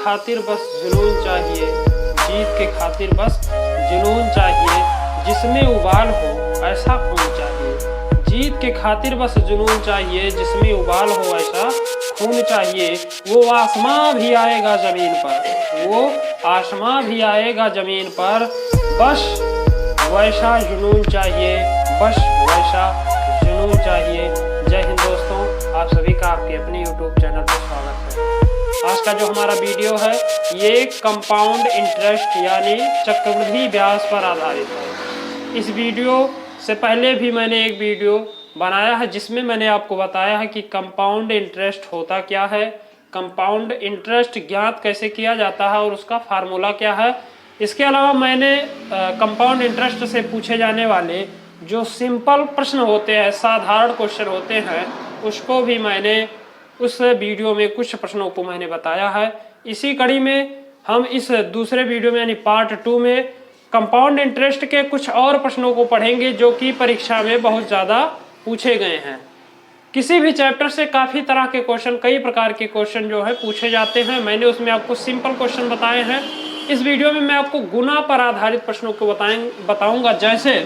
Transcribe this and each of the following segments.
खातिर बस जुनून चाहिए, जीत के खातिर बस जुनून चाहिए, जिसमें उबाल हो ऐसा खून चाहिए। जीत के खातिर बस जुनून चाहिए, जिसमें उबाल हो ऐसा खून चाहिए। वो आसमां भी आएगा जमीन पर, वो आसमां भी आएगा जमीन पर, बस वैसा जुनून चाहिए, बस वैसा जुनून चाहिए। जय हिंद दोस्तों, आप सभी का आपके अपने YouTube चैनल पर स्वागत है। आज का जो हमारा वीडियो है ये कंपाउंड इंटरेस्ट यानी चक्रवृद्धि ब्याज पर आधारित है। इस वीडियो से पहले भी मैंने एक वीडियो बनाया है जिसमें मैंने आपको बताया है कि कंपाउंड इंटरेस्ट होता क्या है, कंपाउंड इंटरेस्ट ज्ञात कैसे किया जाता है और उसका फार्मूला क्या है। इसके अलावा मैंने कंपाउंड इंटरेस्ट से पूछे जाने वाले जो सिंपल प्रश्न होते हैं, साधारण क्वेश्चन होते हैं, उसको भी मैंने उस वीडियो में कुछ प्रश्नों को मैंने बताया है। इसी कड़ी में हम इस दूसरे वीडियो में यानी पार्ट 2 में कंपाउंड इंटरेस्ट के कुछ और प्रश्नों को पढ़ेंगे जो कि परीक्षा में बहुत ज़्यादा पूछे गए हैं। किसी भी चैप्टर से काफ़ी तरह के क्वेश्चन, कई प्रकार के क्वेश्चन जो है पूछे जाते हैं। मैंने उसमें आपको सिंपल क्वेश्चन बताए हैं। इस वीडियो में मैं आपको गुना पर आधारित प्रश्नों को बताऊंगा। जैसे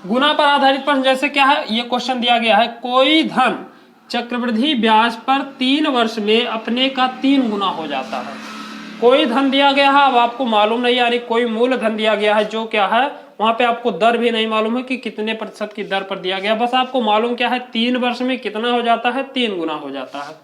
गुना पर आधारित प्रश्न जैसे क्या है, ये क्वेश्चन दिया गया है, कोई धन चक्रवृद्धि ब्याज पर 3 वर्ष में अपने का 3 गुना हो जाता है। कोई धन दिया गया है, अब आपको मालूम नहीं, यानी कोई मूल धन दिया गया है जो क्या है, वहां पे आपको दर भी नहीं मालूम है कि कितने प्रतिशत की दर पर दिया गया, बस आपको मालूम क्या है 3 वर्ष में कितना हो जाता है, 3 गुना हो जाता है।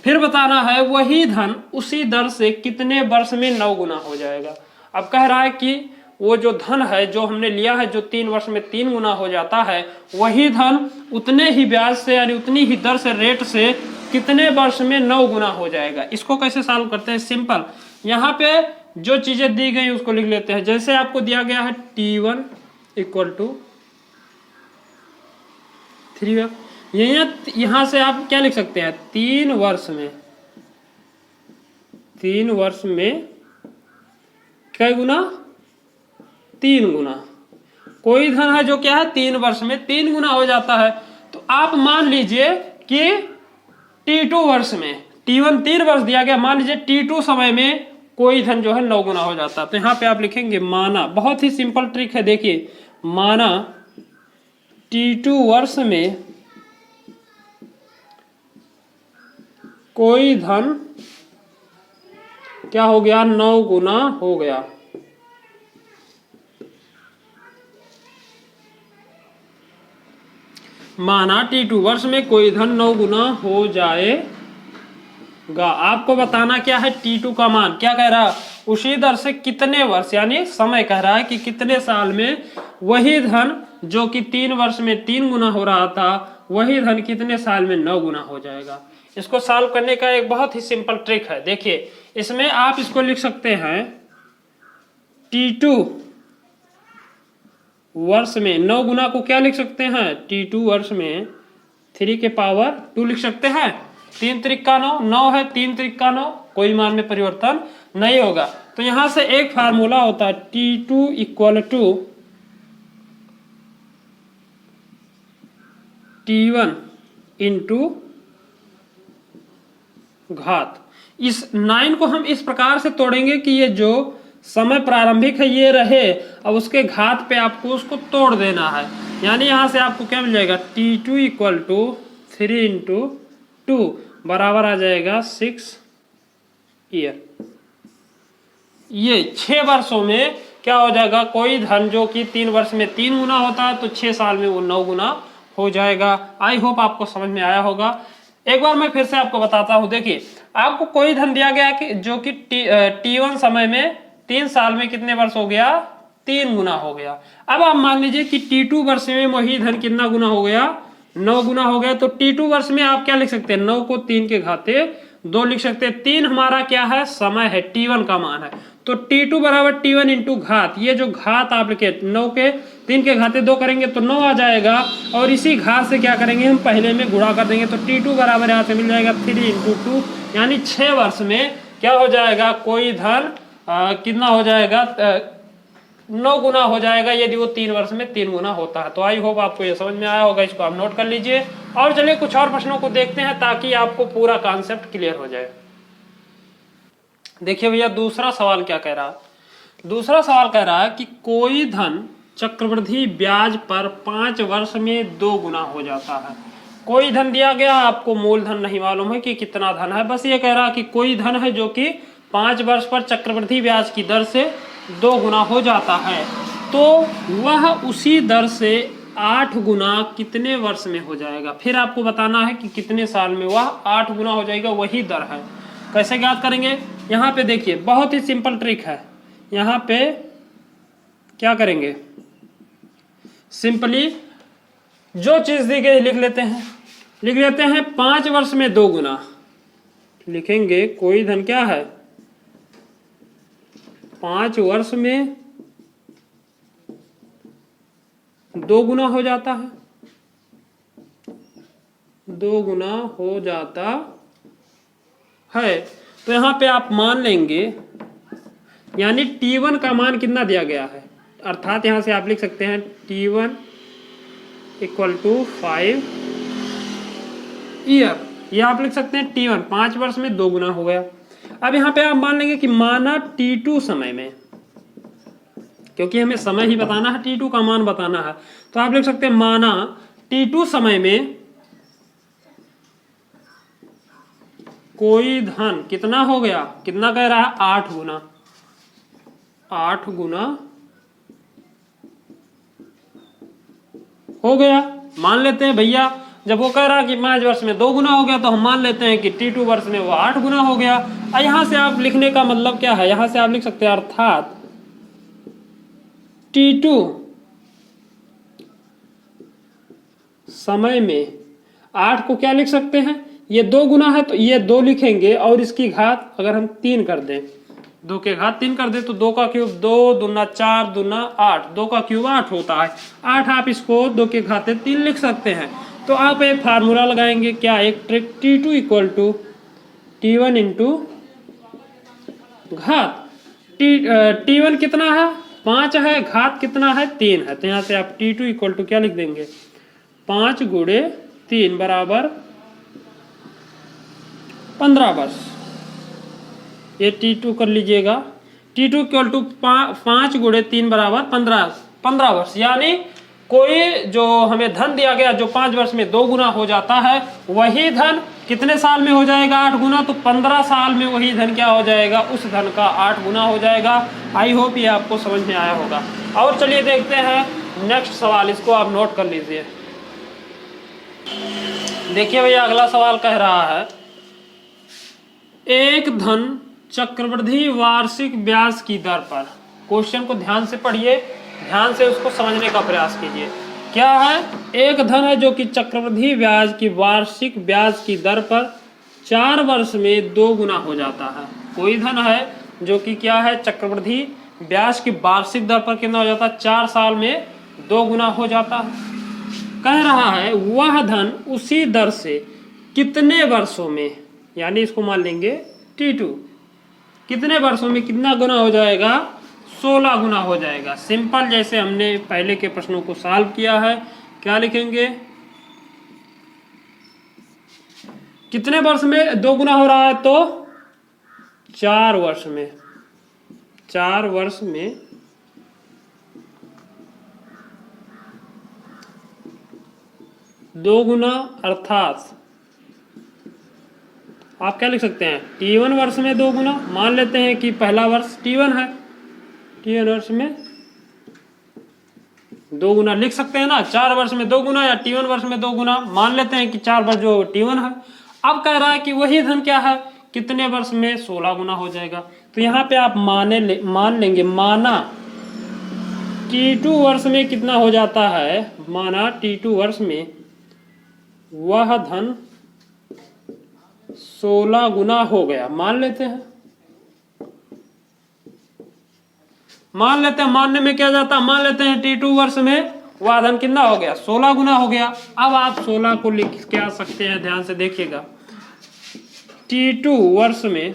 फिर बताना है वही धन उसी दर से कितने वर्ष में 9 गुना हो जाएगा। अब कह रहा है कि वो जो धन है जो हमने लिया है जो 3 वर्ष में 3 गुना हो जाता है, वही धन उतने ही ब्याज से यानी उतनी ही दर से, रेट से कितने वर्ष में 9 गुना हो जाएगा। इसको कैसे सॉल्व करते हैं, सिंपल, यहाँ पे जो चीजें दी गई उसको लिख लेते हैं। जैसे आपको दिया गया है T1 इक्वल टू 3, यहां से आप क्या लिख सकते हैं, 3 वर्ष में क्या गुना, 3 गुना। कोई धन है जो क्या है 3 वर्ष में 3 गुना हो जाता है। तो आप मान लीजिए कि T2 वर्ष में, T1 3 वर्ष दिया गया, मान लीजिए T2 समय में कोई धन जो है 9 गुना हो जाता है। तो यहाँ पे आप लिखेंगे माना, बहुत ही सिंपल ट्रिक है, देखिए, माना T2 वर्ष में कोई धन क्या हो गया, 9 गुना हो गया। माना T2 वर्ष में कोई धन 9 गुना हो जाएगा। आपको बताना क्या है, T2 का मान क्या कह रहा है, उसी दर से कितने वर्ष यानी समय कह रहा है कि कितने साल में वही धन जो कि 3 वर्ष में 3 गुना हो रहा था, वही धन कितने साल में 9 गुना हो जाएगा। इसको सॉल्व करने का एक बहुत ही सिंपल ट्रिक है। देखिए, इसमें आप इसको लिख सकते हैं T2 वर्ष में 9 गुना को क्या लिख सकते हैं, T2 वर्ष में 3 के पावर 2 लिख सकते हैं। 3 त्रिक 9, 9 है, 3 त्रिक 9, कोई मान में परिवर्तन नहीं होगा। तो यहां से एक फार्मूला होता है T2 equal to T1 into घात। इस 9 को हम इस प्रकार से तोड़ेंगे कि ये जो समय प्रारंभिक है ये रहे, अब उसके घात पे आपको उसको तोड़ देना है। यानी यहां से आपको क्या मिल जाएगा, T2 इक्वल टू 3 इंटू 2 बराबर आ जाएगा 6 ईयर। ये 6 वर्षों में क्या हो जाएगा, कोई धन जो कि 3 वर्ष में 3 गुना होता है तो 6 साल में वो 9 गुना हो जाएगा। आई होप आपको समझ में आया होगा। एक बार मैं फिर से आपको बताता हूं। देखिए, आपको कोई धन दिया गया कि जो कि T1 समय में 3 साल में कितने वर्ष हो गया, 3 गुना हो गया। अब आप मान लीजिए कि T2 वर्ष में वही धन कितना गुना हो गया, 9 गुना हो गया। तो T2 वर्ष में आप क्या लिख सकते हैं, 9 को 3 के घाते 2 लिख सकते हैं। 3 हमारा क्या है, समय है, T1 का मान है। तो T2 बराबर T1 इंटू घात, ये जो घात आप लिखे 9 के 3 के घाते 2 करेंगे तो 9 आ जाएगा, और इसी घात से क्या करेंगे हम पहले में गुणा कर देंगे। तो T2 बराबर यहाँ से मिल जाएगा 3 इंटू 2, यानी 6 वर्ष में क्या हो जाएगा, कोई धन कितना हो जाएगा, 9 गुना हो जाएगा यदि वो 3 वर्ष में 3 गुना होता है। तो आई होप आपको ये समझ में आया होगा, इसको आप नोट कर लीजिए। और चलिए कुछ और प्रश्नों को देखते हैं ताकि आपको पूरा कॉन्सेप्ट क्लियर हो जाए। देखिए भैया दूसरा सवाल क्या कह रहा है। दूसरा सवाल कह रहा है कि कोई धन चक्रवृद्धि ब्याज पर 5 वर्ष में 2 गुना हो जाता है। कोई धन दिया गया, आपको मूलधन नहीं मालूम है कि कितना धन है, बस ये कह रहा है कि कोई धन है जो कि 5 वर्ष पर चक्रवृद्धि ब्याज की दर से 2 गुना हो जाता है, तो वह उसी दर से 8 गुना कितने वर्ष में हो जाएगा। फिर आपको बताना है कि कितने साल में वह 8 गुना हो जाएगा, वही दर है। कैसे ज्ञात करेंगे, यहाँ पे देखिए बहुत ही सिंपल ट्रिक है। यहाँ पे क्या करेंगे, सिंपली जो चीज दी गई लिख लेते हैं 5 वर्ष में 2 गुना लिखेंगे। कोई धन क्या है, 5 वर्ष में 2 गुना हो जाता है, 2 गुना हो जाता है। तो यहां पे आप मान लेंगे, यानी T1 का मान कितना दिया गया है, अर्थात यहां से आप लिख सकते हैं T1 इक्वल टू 5 ईयर। ये आप लिख सकते हैं T1 5 वर्ष में 2 गुना हो गया। अब यहां पे आप मान लेंगे कि माना T2 समय में, क्योंकि हमें समय ही बताना है, T2 का मान बताना है, तो आप लिख सकते हैं माना T2 समय में कोई धन कितना हो गया, कितना कह रहा है 8 गुना, 8 गुना हो गया। मान लेते हैं भैया, जब वो कह रहा है कि 5 वर्ष में 2 गुना हो गया, तो हम मान लेते हैं कि T2 वर्ष में वो 8 गुना हो गया। और यहां से आप लिखने का मतलब क्या है, यहां से आप लिख सकते हैं अर्थात T2 समय में 8 को क्या लिख सकते हैं, ये 2 गुना है तो ये 2 लिखेंगे, और इसकी घात अगर हम 3 कर दें, 2 के घात 3 कर दें तो 2 का क्यूब 2 दूना 4 दूना 8, 2 का क्यूब 8 होता है। 8 आप इसको 2 के घाते 3 लिख सकते हैं। तो आप एक फार्मूला लगाएंगे, क्या, एक trick, T2 equal to T1 into घात। T1 कितना है 5 है, घात कितना है 3 है, तो यहाँ से आप T2 इक्वल टू क्या लिख देंगे 5 गुणे 3 बराबर 15 वर्ष। ये T2 कर लीजिएगा, T2 इक्वल टू 5 गुणे 3 बराबर 15 वर्ष। यानी कोई जो हमें धन दिया गया जो 5 वर्ष में 2 गुना हो जाता है, वही धन कितने साल में हो जाएगा 8 गुना, तो 15 साल में वही धन क्या हो जाएगा, उस धन का 8 गुना हो जाएगा। आई होप ये आपको समझ में आया होगा। और चलिए देखते हैं नेक्स्ट सवाल, इसको आप नोट कर लीजिए। देखिए भैया अगला सवाल कह रहा है, एक धन चक्रवृद्धि वार्षिक ब्याज की दर पर, क्वेश्चन को ध्यान से पढ़िए, ध्यान से उसको समझने का प्रयास कीजिए। क्या है, एक धन है जो कि चक्रवृद्धि ब्याज की वार्षिक ब्याज की दर पर 4 वर्ष में 2 गुना हो जाता है। कोई धन है जो कि क्या है, चक्रवृद्धि ब्याज की वार्षिक दर पर कितना हो जाता है, 4 साल में 2 गुना हो जाता है। कह रहा है वह धन उसी दर से कितने वर्षों में, यानी इसको मान लेंगे T2, कितने वर्षों में कितना गुना हो जाएगा, 16 गुना हो जाएगा। सिंपल, जैसे हमने पहले के प्रश्नों को सॉल्व किया है, क्या लिखेंगे, कितने वर्ष में 2 गुना हो रहा है, तो 4 वर्ष में, 4 वर्ष में 2 गुना, अर्थात आप क्या लिख सकते हैं, T1 वर्ष में 2 गुना, मान लेते हैं कि पहला वर्ष T1 है, T1 वर्ष में 2 गुना लिख सकते हैं ना, 4 वर्ष में 2 गुना या T1 वर्ष में 2 गुना, मान लेते हैं कि 4 वर्ष जो T1 है। अब कह रहा है कि वही धन क्या है, कितने वर्ष में 16 गुना हो जाएगा। तो यहाँ पे आप मान लेंगे, माना T2 वर्ष में कितना हो जाता है, माना T2 वर्ष में वह धन 16 गुना हो गया, मान लेते हैं, मानने में क्या जाता है, मान लेते हैं T2 वर्ष में वह धन कितना हो गया, 16 गुना हो गया। अब आप 16 को लिख के आ सकते हैं, ध्यान से देखिएगा, T2 वर्ष में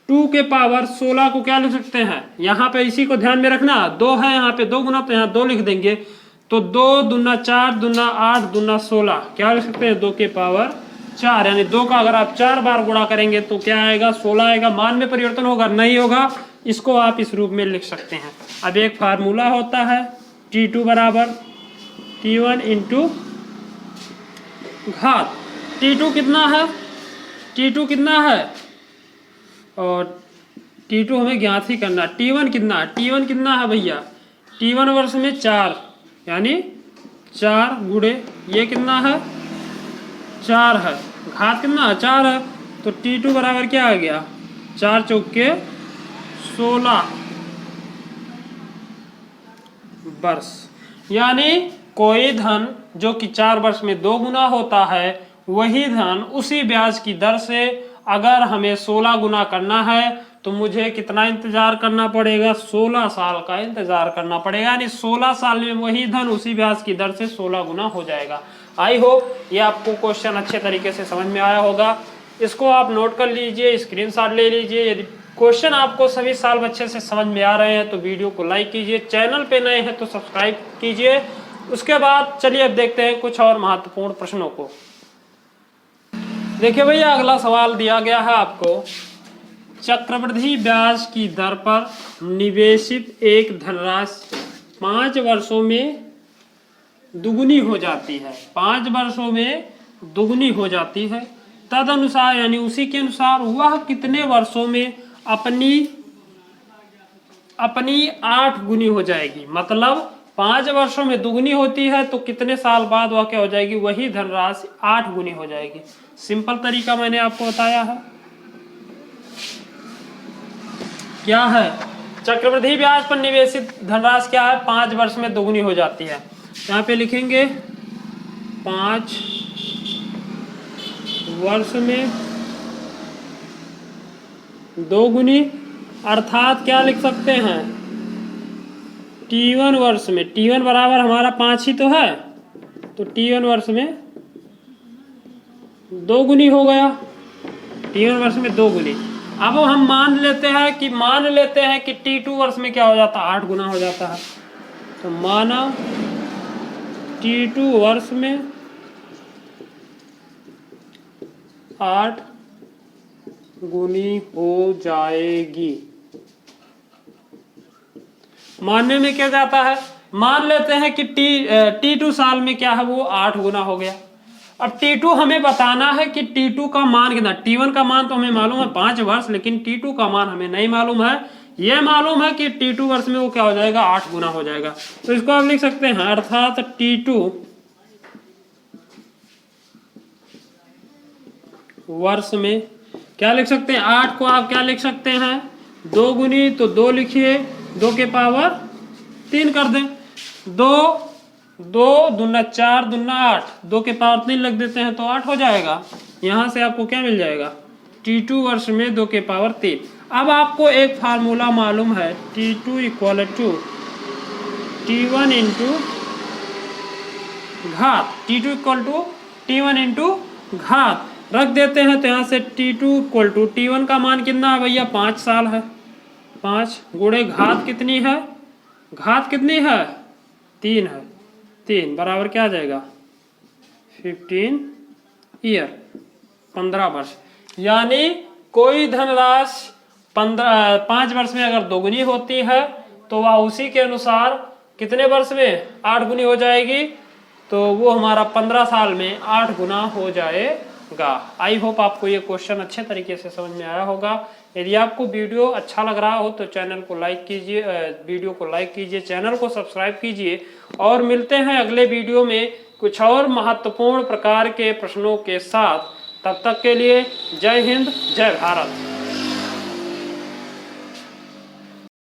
2 के पावर 16 को क्या लिख सकते हैं, यहाँ पे इसी को ध्यान में रखना, 2 है यहाँ पे 2 गुना, तो यहाँ 2 लिख देंगे, तो 2 दूना 4 दूना 8 दूना 16, क्या लिख सकते हैं, 2 के पावर 4, यानी 2 का अगर आप 4 बार गुणा करेंगे तो क्या आएगा, 16 आएगा। मान में परिवर्तन होगा, नहीं होगा, इसको आप इस रूप में लिख सकते हैं। अब एक फार्मूला होता है T2 बराबर T1 इंटू घात। T2 कितना है, T2 कितना है, और T2 हमें ज्ञात ही करना। T1 कितना है, T1 कितना है भैया, T1 वर्ष में 4, यानी 4 गुणे ये कितना है, 4 है। घात कितना है, 4 है। तो T2 बराबर क्या आ गया, 4 चौके 16 वर्ष। यानी कोई धन जो कि 4 वर्ष में 2 गुना होता है, वही धन उसी ब्याज की दर से अगर हमें 16 गुना करना है तो मुझे कितना इंतजार करना पड़ेगा, 16 साल का इंतजार करना पड़ेगा। यानी 16 साल में वही धन उसी ब्याज की दर से 16 गुना हो जाएगा। आई होप ये आपको क्वेश्चन अच्छे तरीके से समझ में आया होगा। इसको आप नोट कर लीजिए, स्क्रीनशॉट ले लीजिए। यदि क्वेश्चन आपको सभी साल अच्छे से समझ में आ रहे हैं तो वीडियो को लाइक कीजिए, चैनल पे नए हैं तो सब्सक्राइब कीजिए। उसके बाद चलिए अब देखते हैं कुछ और महत्वपूर्ण प्रश्नों को। देखिए भैया, अगला सवाल दिया गया है आपको, चक्रवृद्धि ब्याज की दर पर निवेशित एक धनराशि 5 वर्षों में दुगुनी हो जाती है, 5 वर्षों में दुगुनी हो जाती है। तदनुसार यानी उसी के अनुसार वह कितने वर्षों में अपनी 8 गुनी हो जाएगी। मतलब 5 वर्षों में दुगुनी होती है तो कितने साल बाद वह क्या हो जाएगी, वही धनराशि 8 गुनी हो जाएगी। सिंपल तरीका मैंने आपको बताया है। क्या है, चक्रवृद्धि ब्याज पर निवेशित धनराशि क्या है, 5 वर्ष में दोगुनी हो जाती है। यहाँ पे लिखेंगे 5 वर्ष में 2 गुनी, अर्थात क्या लिख सकते हैं, T1 वर्ष में, T1 बराबर हमारा 5 ही तो है, तो T1 वर्ष में 2 गुनी हो गया, T1 वर्ष में 2 गुनी। अब हम मान लेते हैं कि T2 वर्ष में क्या हो जाता है, 8 गुना हो जाता है। तो माना T2 वर्ष में 8 गुनी हो जाएगी। मानने में क्या जाता है, मान लेते हैं कि T2 साल में क्या है, वो 8 गुना हो गया। अब T2 हमें बताना है कि T2 का मान कितना। T1 का मान तो हमें मालूम है 5 वर्ष, लेकिन T2 का मान हमें नहीं मालूम है। यह मालूम है कि T2 वर्ष में वो क्या हो जाएगा, 8 गुना हो जाएगा। तो इसको आप लिख सकते हैं, अर्थात T2 वर्ष में क्या लिख सकते हैं, 8 को आप क्या लिख सकते हैं, 2 गुनी, तो 2 लिखिए, 2 के पावर 3 कर दें। 2 दूना 4 दूना 8, 2 के पावर 3 लग देते हैं तो 8 हो जाएगा। यहां से आपको क्या मिल जाएगा, T2 वर्ष में 2 के पावर 3। अब आपको एक फार्मूला मालूम है, T2 equal to T1 into घात, T2 equal to T1 into घात रख देते हैं। तो यहाँ से T2 इक्वल टू T1 का मान कितना है भैया, 5 साल है, 5 गुणे घात कितनी है, घात कितनी है, 3 है, 3 बराबर क्या आ जाएगा, 15 ईयर, 15 वर्ष। यानी कोई धनराशि 5 वर्ष में अगर दोगुनी होती है तो वह उसी के अनुसार कितने वर्ष में 8 गुनी हो जाएगी, तो वो हमारा 15 साल में 8 गुना हो जाएगा। आई होप आपको ये क्वेश्चन अच्छे तरीके से समझ में आया होगा। यदि आपको वीडियो अच्छा लग रहा हो तो चैनल को लाइक कीजिए, वीडियो को लाइक कीजिए, चैनल को सब्सक्राइब कीजिए। और मिलते हैं अगले वीडियो में कुछ और महत्वपूर्ण प्रकार के प्रश्नों के साथ। तब तक के लिए जय हिंद, जय भारत।